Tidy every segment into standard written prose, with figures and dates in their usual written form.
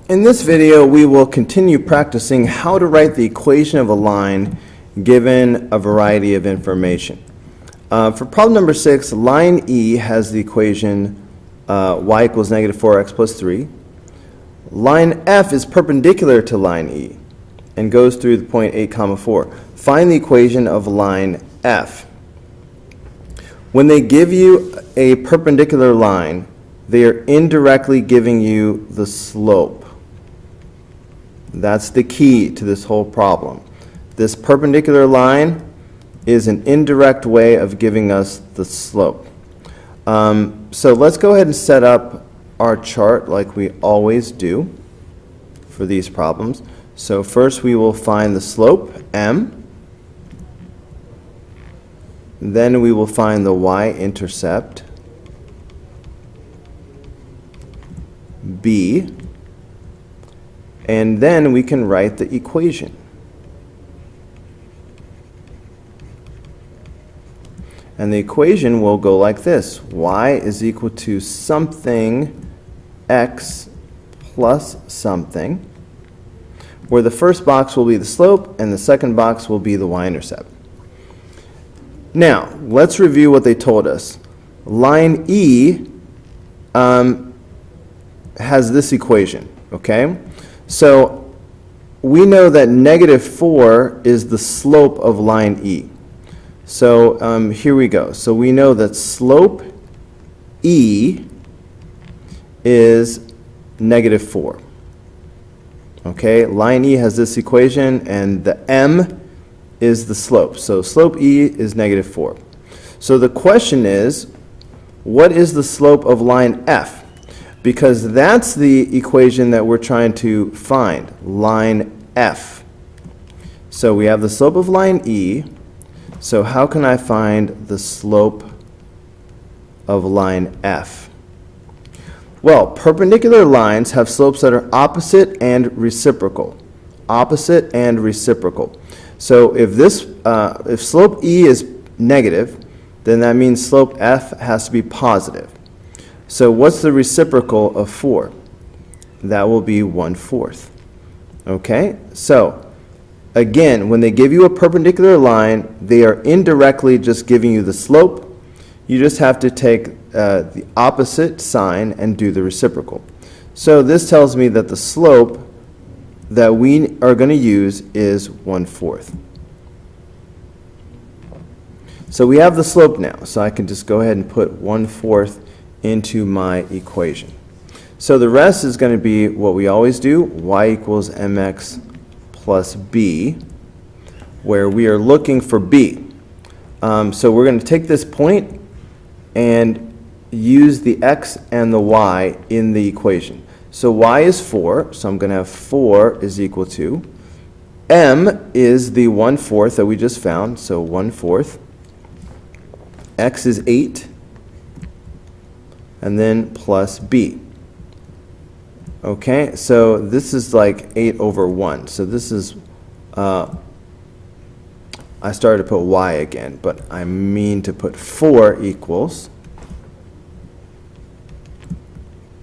In this video, we will continue practicing how to write the equation of a line given a variety of information. For problem number 6, line E has the equation y equals negative 4x plus 3. Line F is perpendicular to line E and goes through the point 8, 4. Find the equation of line F. When they give you a perpendicular line, they are indirectly giving you the slope. That's the key to this whole problem. This perpendicular line is an indirect way of giving us the slope. So let's go ahead and set up our chart like we always do for these problems. So first we will find the slope, m. Then we will find the y-intercept, b. And then we can write the equation. And the equation will go like this. Y is equal to something x plus something, where the first box will be the slope and the second box will be the y-intercept. Now, let's review what they told us. Line E has this equation, okay? So we know that negative 4 is the slope of line E. So here we go. So we know that slope E is negative 4. Okay, line E has this equation, and the m is the slope. So slope E is negative 4. So the question is, what is the slope of line F? Because that's the equation that we're trying to find, line F. So we have the slope of line E. So how can I find the slope of line F? Well, perpendicular lines have slopes that are opposite and reciprocal. Opposite and reciprocal. So if slope E is negative, then that means slope F has to be positive. So what's the reciprocal of 4? That will be 1/4. Okay? So again, when they give you a perpendicular line, they are indirectly just giving you the slope. You just have to take the opposite sign and do the reciprocal. So this tells me that the slope that we are going to use is 1/4. So we have the slope now, so I can just go ahead and put 1/4 into my equation. So the rest is going to be what we always do, y equals mx plus b, where we are looking for b. So we're going to take this point and use the x and the y in the equation. So y is 4, so I'm going to have 4 is equal to, m is the 1/4 that we just found, so 1/4, x is 8, and then plus b. Okay, so this is like 8 over 1. So this is, I started to put y again, but I mean to put 4 equals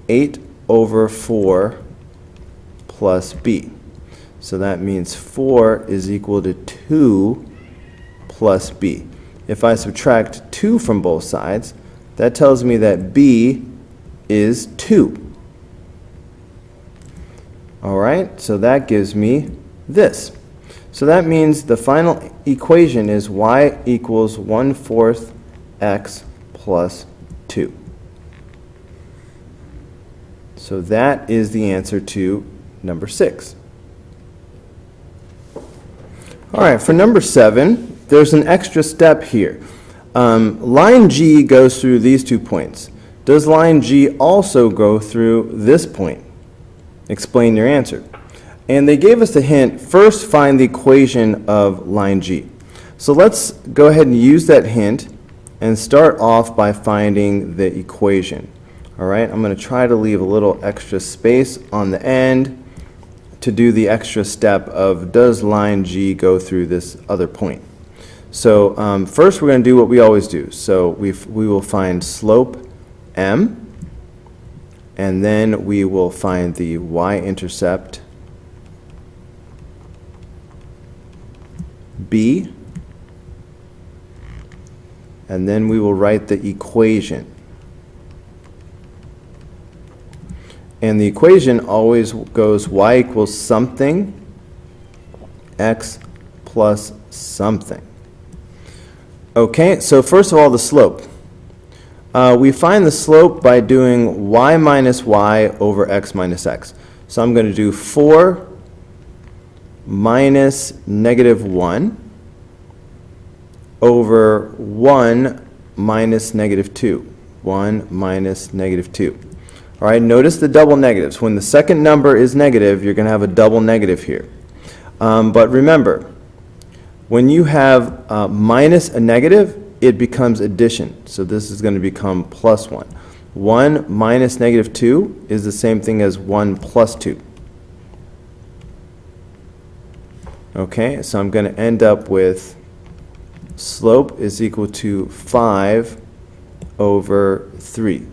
8 over 4 plus b. So that means 4 is equal to 2 plus b. If I subtract 2 from both sides, that tells me that b is 2. All right, so that gives me this. So that means the final equation is y equals 1/4 x plus 2. So that is the answer to number 6. All right, for number 7, there's an extra step here. Line G goes through these 2 points. Does line G also go through this point? Explain your answer. And they gave us the hint, first find the equation of line G. So let's go ahead and use that hint and start off by finding the equation. All right, I'm going to try to leave a little extra space on the end to do the extra step of does line G go through this other point. So first we're going to do what we always do. So we will find slope m and then we will find the y-intercept b, and then we will write the equation. And the equation always goes y equals something, x plus something. Okay, so first of all, the slope. We find the slope by doing y minus y over x minus x. So I'm going to do 4 minus negative 1 over 1 minus negative 2. 1 minus negative 2. All right, notice the double negatives. When the second number is negative, you're going to have a double negative here. But remember, when you have minus a negative, it becomes addition. So this is going to become plus 1. 1 minus negative 2 is the same thing as 1 plus 2. Okay, so I'm going to end up with slope is equal to 5 over 3.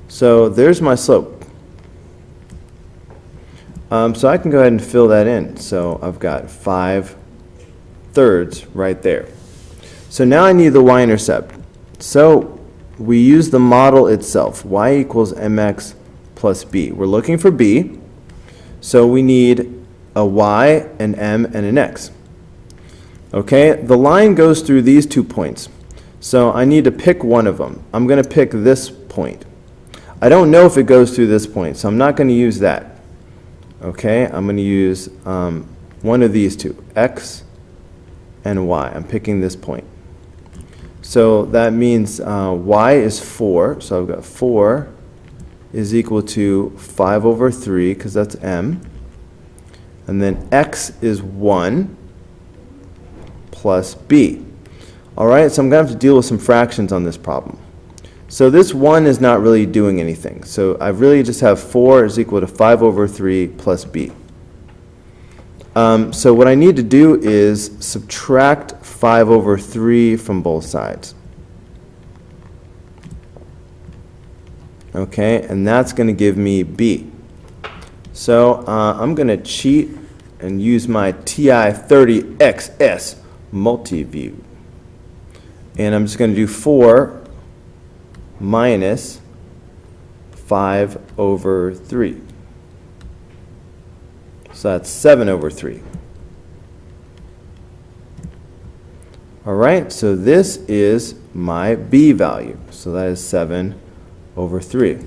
So there's my slope. So I can go ahead and fill that in. So I've got 5/3 right there. So now I need the y-intercept. So we use the model itself, y equals mx plus b. We're looking for b, so we need a y, an m, and an x. Okay, the line goes through these 2 points. So I need to pick one of them. I'm going to pick this point. I don't know if it goes through this point, so I'm not going to use that. Okay, I'm going to use one of these two, x and y. I'm picking this point. So that means y is 4, so I've got 4 is equal to 5 over 3, because that's m. And then x is 1 plus b. All right, so I'm going to have to deal with some fractions on this problem. So this 1 is not really doing anything. So I really just have 4 is equal to 5 over 3 plus b. So what I need to do is subtract 5 over 3 from both sides. Okay, and that's going to give me b. So I'm going to cheat and use my TI-30XS multi-view. And I'm just going to do 4 minus 5 over 3. So that's 7 over 3. All right, so this is my b value. So that is 7 over 3.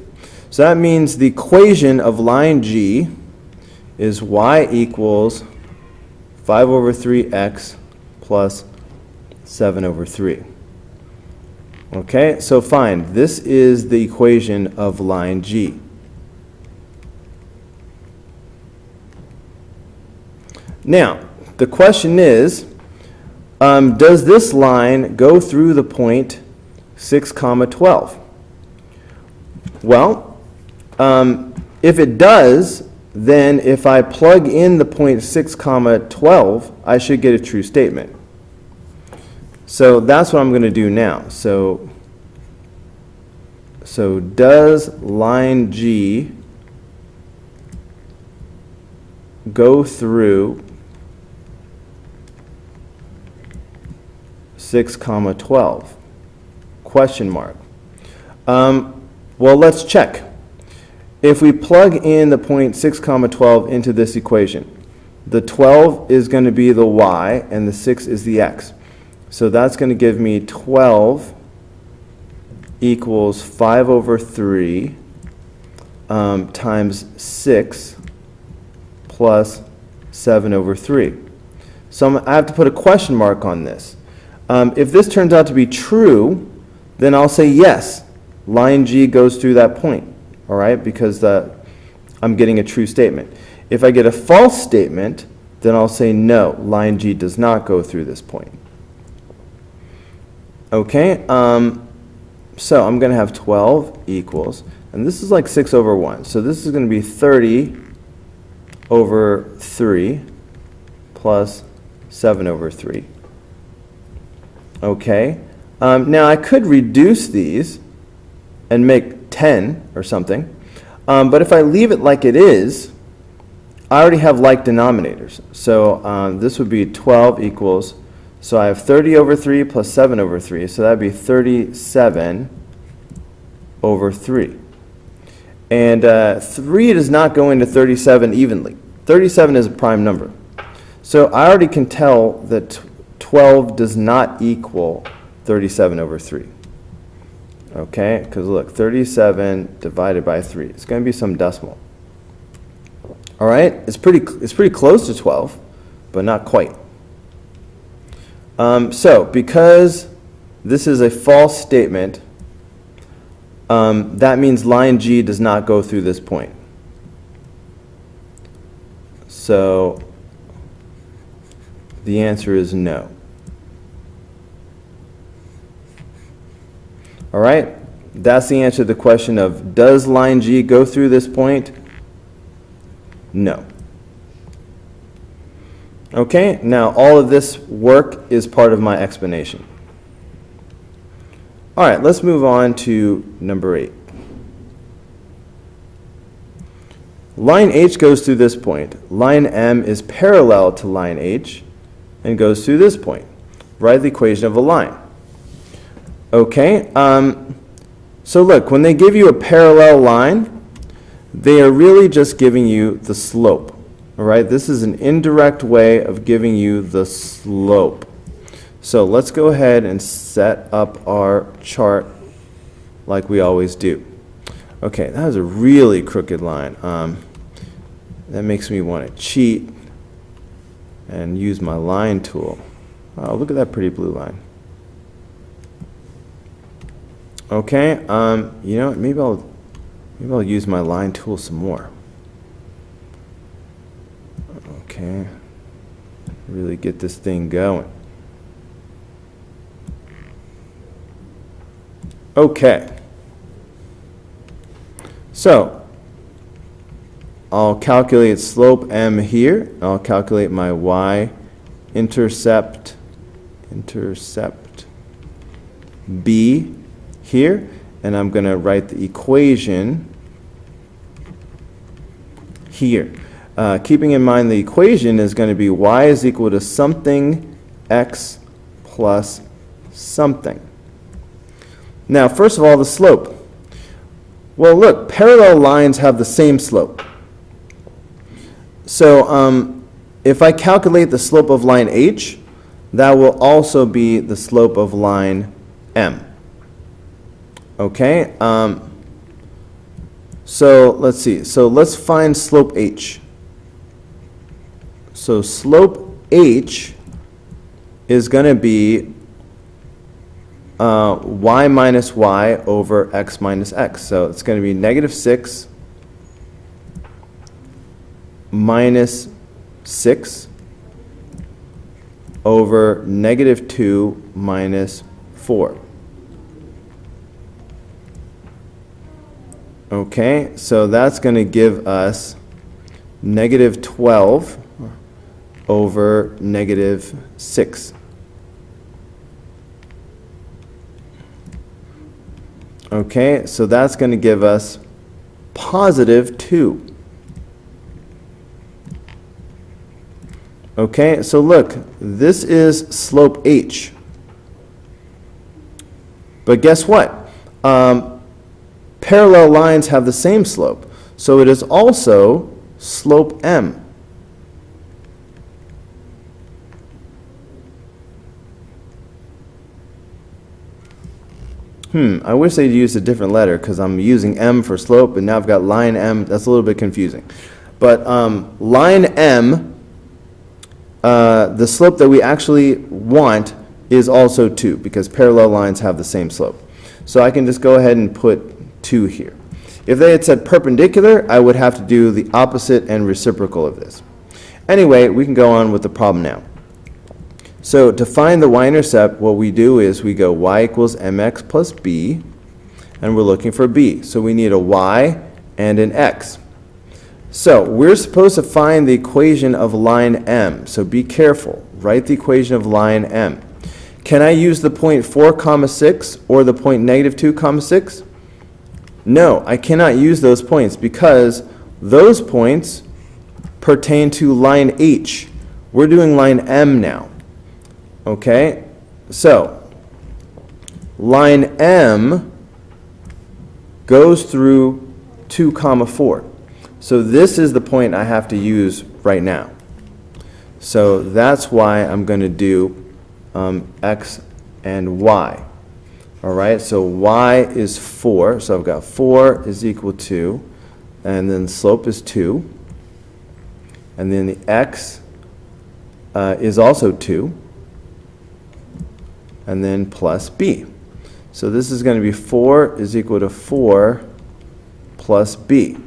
So that means the equation of line G is y equals 5 over 3x plus 7 over 3. Okay, so fine. This is the equation of line G. Now, the question is, does this line go through the point 6, 12? Well, if it does, then if I plug in the point 6, 12, I should get a true statement. So that's what I'm going to do now. So does line G go through 6, 12? Question mark. Well, let's check. If we plug in the point 6, 12 into this equation, the 12 is going to be the y and the 6 is the x. So that's going to give me 12 equals 5 over 3 times 6 plus 7 over 3. So I have to put a question mark on this. If this turns out to be true, then I'll say yes, line G goes through that point, all right, because I'm getting a true statement. If I get a false statement, then I'll say no, line G does not go through this point. Okay, so I'm going to have 12 equals, and this is like 6 over 1, so this is going to be 30 over 3 plus 7 over 3. Okay, now I could reduce these and make 10 or something. But if I leave it like it is, I already have like denominators. So this would be 12 equals, so I have 30 over 3 plus 7 over 3. So that would be 37 over 3. And 3 does not go into 37 evenly. 37 is a prime number. So I already can tell that 12 does not equal 37 over 3. Okay, because look, 37 divided by 3. It's going to be some decimal. All right, it's pretty close to 12, but not quite. So because this is a false statement, that means line G does not go through this point. So the answer is no. All right, that's the answer to the question of, does line G go through this point? No. Okay, now all of this work is part of my explanation. All right, let's move on to number 8. Line H goes through this point. Line M is parallel to line H and goes through this point. Write the equation of a line. Okay, so look, when they give you a parallel line, they are really just giving you the slope. All right, this is an indirect way of giving you the slope. So let's go ahead and set up our chart like we always do. Okay, that was a really crooked line. That makes me want to cheat and use my line tool. Oh, look at that pretty blue line. Okay, you know what, maybe I'll use my line tool some more. Okay, really get this thing going. Okay, so I'll calculate slope M here. I'll calculate my y-intercept B here, and I'm going to write the equation here. Keeping in mind the equation is going to be y is equal to something x plus something. Now, first of all, the slope. Well, look, parallel lines have the same slope. So if I calculate the slope of line H, that will also be the slope of line M. Okay, so let's see. So let's find slope H. So slope H is going to be y minus y over x minus x. So it's going to be negative 6 minus 6 over negative 2 minus 4. Okay, so that's going to give us negative 12 over negative 6. Okay, so that's going to give us positive 2. Okay, so look, this is slope H. But guess what? Parallel lines have the same slope, so it is also slope M. I wish they'd used a different letter because I'm using M for slope, and now I've got line M. That's a little bit confusing. But line M, the slope that we actually want is also 2 because parallel lines have the same slope. So I can just go ahead and put 2 here. If they had said perpendicular, I would have to do the opposite and reciprocal of this. Anyway, we can go on with the problem now. So to find the y-intercept, what we do is we go y equals mx plus b, and we're looking for b. So we need a y and an x. So we're supposed to find the equation of line M. So be careful. Write the equation of line M. Can I use the point 4 comma 6 or the point negative 2 comma 6? No, I cannot use those points because those points pertain to line H. We're doing line M now. Okay? So, line M goes through 2, 4. So this is the point I have to use right now. So that's why I'm going to do X and Y. All right, so Y is 4. So I've got 4 is equal to, and then slope is 2. And then the X is also 2. And then plus B. So this is going to be 4 is equal to 4 plus B.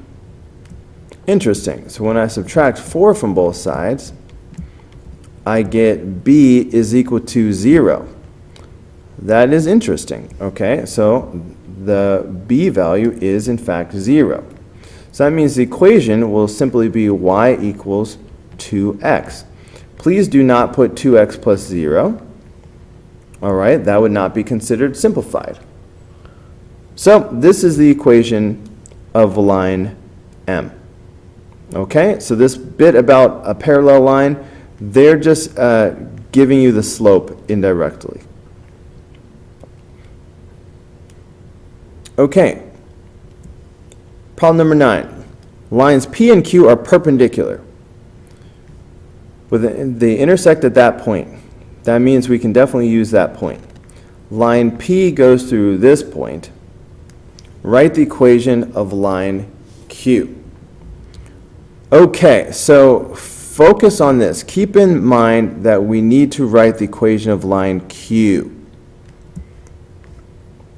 Interesting. So when I subtract 4 from both sides, I get B is equal to 0. That is interesting. Okay, so the B value is in fact 0. So that means the equation will simply be y equals 2x. Please do not put 2x plus 0. All right, that would not be considered simplified. So this is the equation of line M. Okay, so this bit about a parallel line, they're just giving you the slope indirectly. Okay, problem number 9. Lines P and Q are perpendicular. They intersect at that point. That means we can definitely use that point. Line P goes through this point. Write the equation of line Q. Okay, so focus on this. Keep in mind that we need to write the equation of line Q.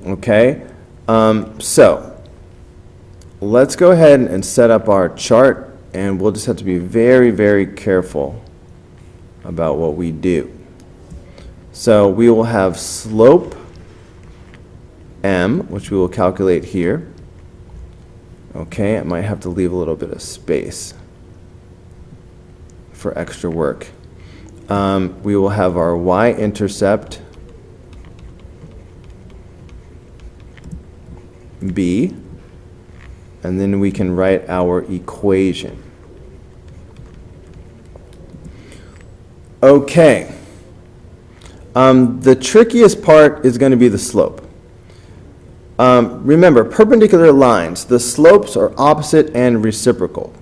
Okay, so let's go ahead and set up our chart, and we'll just have to be very, very careful about what we do. So we will have slope M, which we will calculate here. Okay, I might have to leave a little bit of space for extra work. We will have our y-intercept B, and then we can write our equation. Okay. The trickiest part is going to be the slope. Remember, perpendicular lines, the slopes are opposite and reciprocal.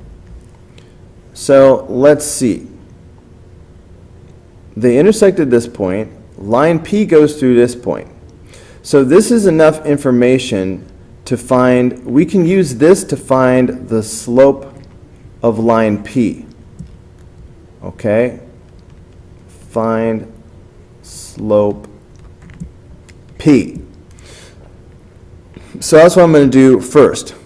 So let's see. They intersect at this point. Line P goes through this point. So this is enough information to find, we can use this to find the slope of line P. Okay? Find slope P. So that's what I'm going to do first.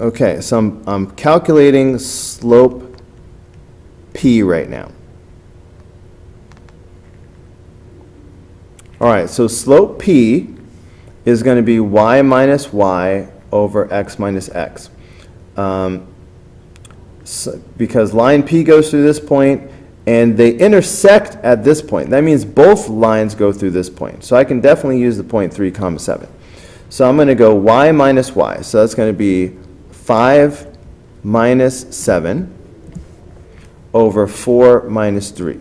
Okay, so I'm calculating slope P right now. All right, so slope P is going to be y minus y over x minus x. Because line P goes through this point, and they intersect at this point. That means both lines go through this point. So I can definitely use the point 3, 7. So I'm going to go y minus y. So that's going to be 5 minus 7 over 4 minus 3.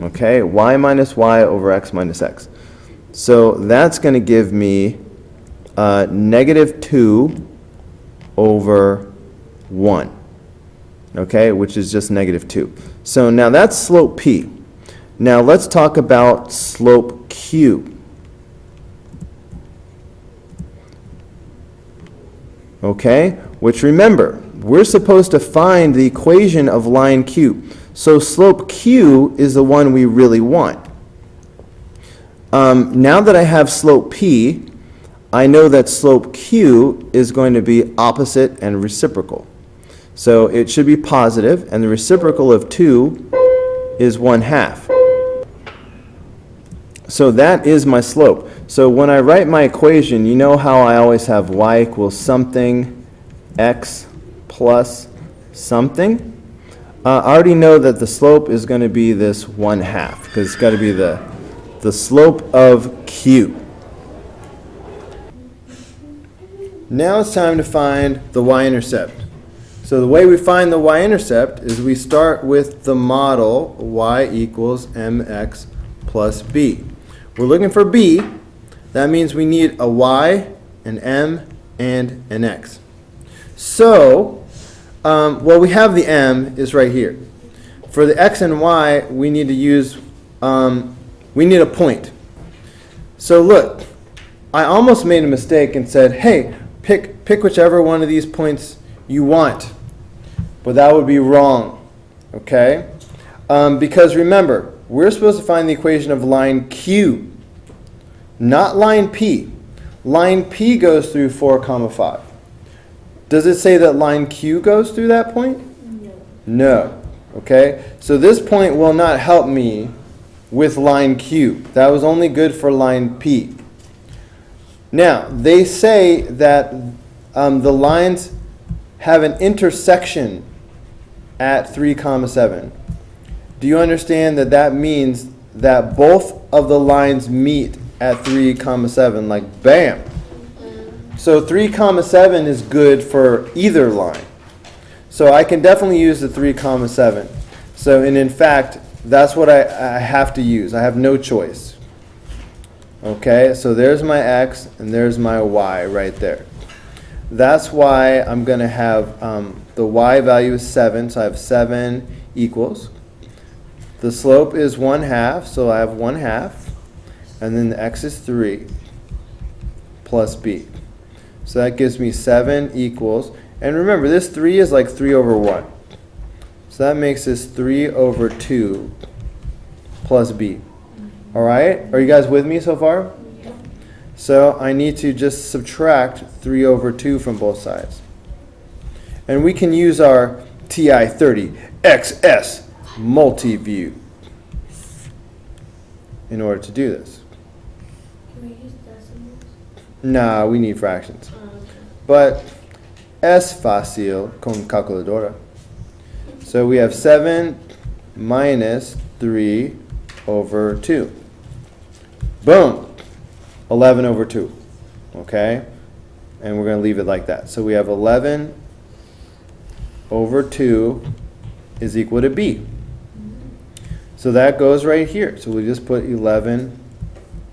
Okay, y minus y over x minus x. So that's going to give me negative 2 over 1. Okay, which is just negative 2. So now that's slope P. Now let's talk about slope Q. Okay, which remember, we're supposed to find the equation of line Q. So slope Q is the one we really want. Now that I have slope P, I know that slope Q is going to be opposite and reciprocal. So it should be positive, and the reciprocal of 2 is 1/2. So that is my slope. So when I write my equation, you know how I always have y equals something, x plus something? I already know that the slope is going to be this 1/2, because it's got to be the slope of Q. Now it's time to find the y-intercept. So the way we find the y-intercept is we start with the model y equals mx plus b. We're looking for b. That means we need a y, an m, and an x. So, well, we have the m is right here. For the x and y, we need to use, we need a point. So look, I almost made a mistake and said, hey, pick whichever one of these points you want. But that would be wrong, okay? Because remember, we're supposed to find the equation of line Q, not line P. Line P goes through 4, 5. Does it say that line Q goes through that point? No. No. Okay? So this point will not help me with line Q. That was only good for line P. Now, they say that the lines have an intersection at 3, 7. Do you understand that that means that both of the lines meet at 3, 7, like bam? So 3, 7 is good for either line. So I can definitely use the 3, 7. So, and in fact, that's what I have to use. I have no choice. Okay, so there's my x and there's my y right there. That's why I'm going to have the y value is 7, so I have 7 equals. The slope is 1/2, so I have 1/2. And then the x is 3 plus b. So that gives me 7 equals, and remember this 3 is like 3 over 1. So that makes this 3 over 2 plus b. Alright, are you guys with me so far? Yeah. So I need to just subtract 3 over 2 from both sides. And we can use our TI-30 XS multi-view in order to do this. Can we use decimals? Nah, we need fractions. Okay. But es fácil con calculadora. So we have 7 minus 3 over 2. Boom! 11 over 2. Okay? And we're going to leave it like that. So we have 11 over 2 is equal to b. So that goes right here. So we just put 11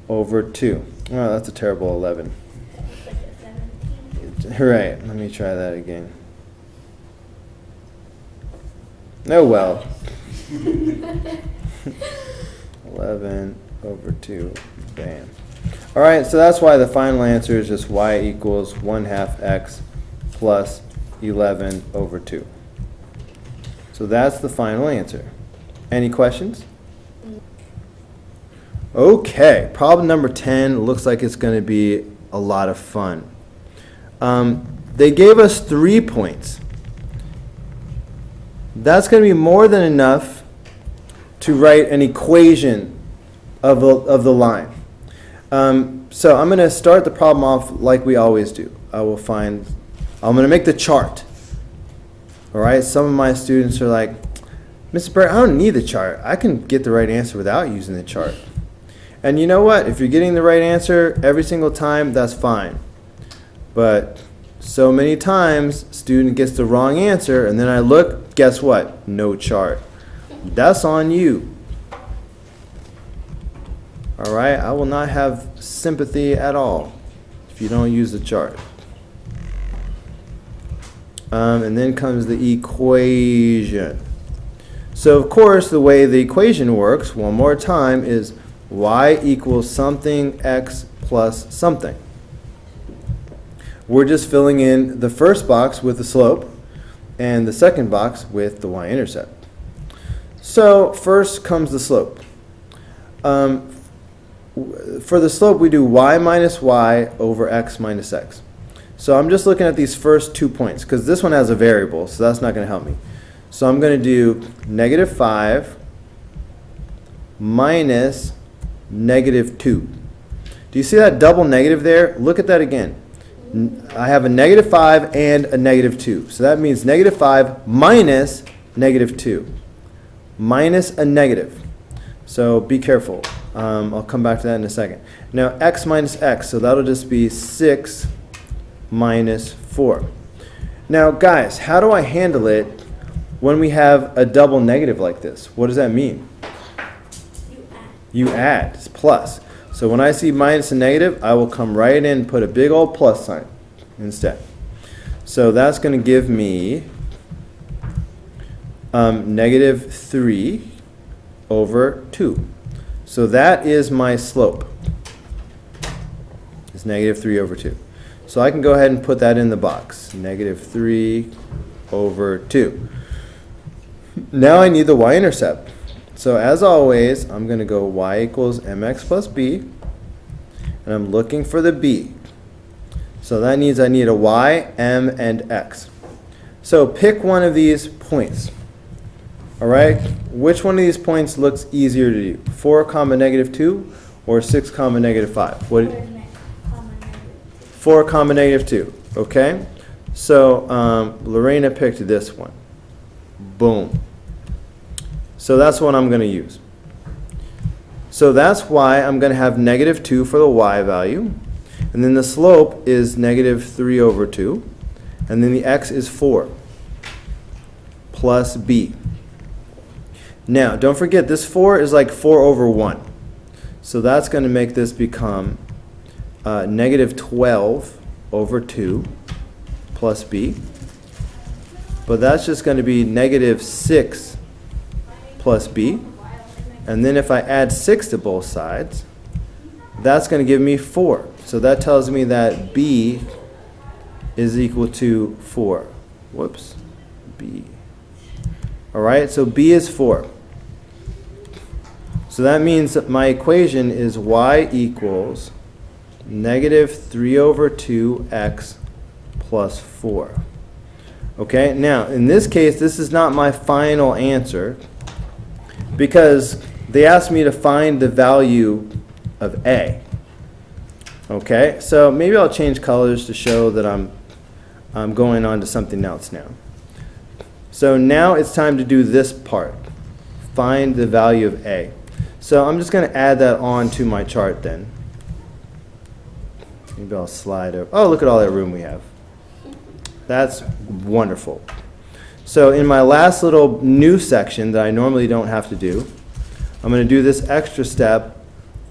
over 2. Oh, that's a terrible 11. Looks like a 17. Right, let me try that again. Oh well. 11 over 2, bam. Alright, so that's why the final answer is just y equals 1/2 x plus 11 over 2. So that's the final answer. Any questions? Okay, problem number 10 looks like it's going to be a lot of fun. They gave us 3 points. That's going to be more than enough to write an equation of the line. So I'm going to start the problem off like we always do. I'm going to make the chart. All right, some of my students are like, Mr. Barrett, I don't need the chart. I can get the right answer without using the chart. And you know what? If you're getting the right answer every single time, that's fine. But so many times, student gets the wrong answer, and then I look, guess what? No chart. That's on you. All right? I will not have sympathy at all if you don't use the chart. And then comes the equation. So, of course, the way the equation works, one more time, is y equals something x plus something. We're just filling in the first box with the slope and the second box with the y-intercept. So first comes the slope. For the slope, we do y minus y over x minus x. So I'm just looking at these first 2 points because this one has a variable, so that's not going to help me. So I'm going to do -5 minus -2. Do you see that double negative there? Look at that again. I have a -5 and a -2. So that means -5 minus -2. Minus a negative. So be careful. I'll come back to that in a second. Now x minus x, so that'll just be 6 minus 4. Now, guys, how do I handle it when we have a double negative like this? What does that mean? You add. It's plus. So when I see minus and negative, I will come right in and put a big old plus sign instead. So that's going to give me negative 3 over 2. So that is my slope. It's negative 3 over 2. So I can go ahead and put that in the box. Negative 3 over 2. Now I need the y-intercept. So as always, I'm going to go y equals mx plus b. And I'm looking for the b. So that means I need a y, m, and x. So pick one of these points. All right? Which one of these points looks easier to do? 4 comma negative 2 or 6 comma negative 5? What? 4 comma negative 2. Okay? So Lorena picked this one. Boom. So that's what I'm going to use. So that's why I'm going to have negative 2 for the y value. And then the slope is negative 3 over 2. And then the x is 4 plus b. Now, don't forget, this 4 is like 4 over 1. So that's going to make this become negative 12 over 2 plus b. But that's just going to be negative 6 plus b. And then if I add 6 to both sides, that's going to give me 4. So that tells me that b is equal to 4. Whoops. B. All right, so b is 4. So that means that my equation is y equals negative 3 over 2x plus 4. Okay, now in this case, this is not my final answer because they asked me to find the value of a. Okay, so maybe I'll change colors to show that I'm going on to something else now. So now it's time to do this part. Find the value of a. So I'm just going to add that on to my chart then. Maybe I'll slide over. Oh, look at all that room we have. That's wonderful. So in my last little new section that I normally don't have to do, I'm going to do this extra step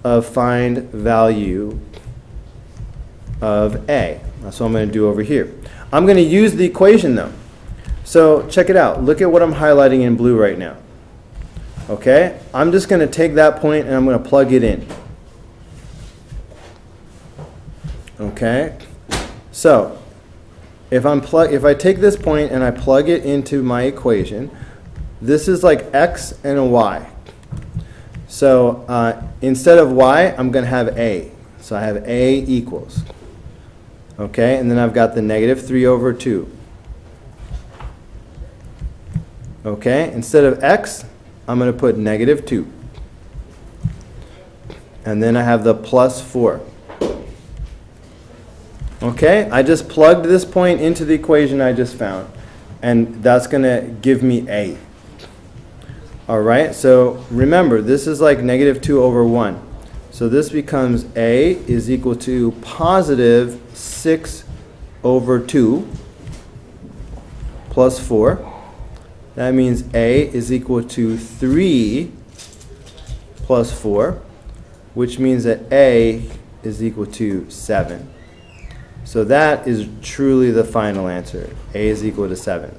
of find value of a. That's what I'm going to do over here. I'm going to use the equation though. So check it out. Look at what I'm highlighting in blue right now. Okay? I'm just going to take that point and I'm going to plug it in. Okay? So if I take this point and I plug it into my equation, this is like x and a y. So instead of y, I'm going to have a. So I have a equals. Okay? And then I've got the negative 3 over 2. Okay? Instead of x, I'm going to put negative 2. And then I have the plus 4. Okay? I just plugged this point into the equation I just found. And that's going to give me a. Alright? So remember, this is like negative 2 over 1. So this becomes a is equal to positive 6 over 2 plus 4. That means a is equal to 3 plus 4, which means that a is equal to 7. So that is truly the final answer. A is equal to 7.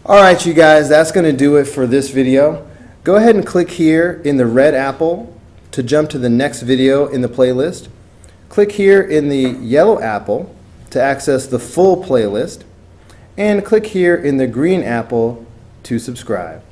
Alright, you guys, that's going to do it for this video. Go ahead and click here in the red apple to jump to the next video in the playlist. Click here in the yellow apple to access the full playlist. And click here in the green apple to subscribe.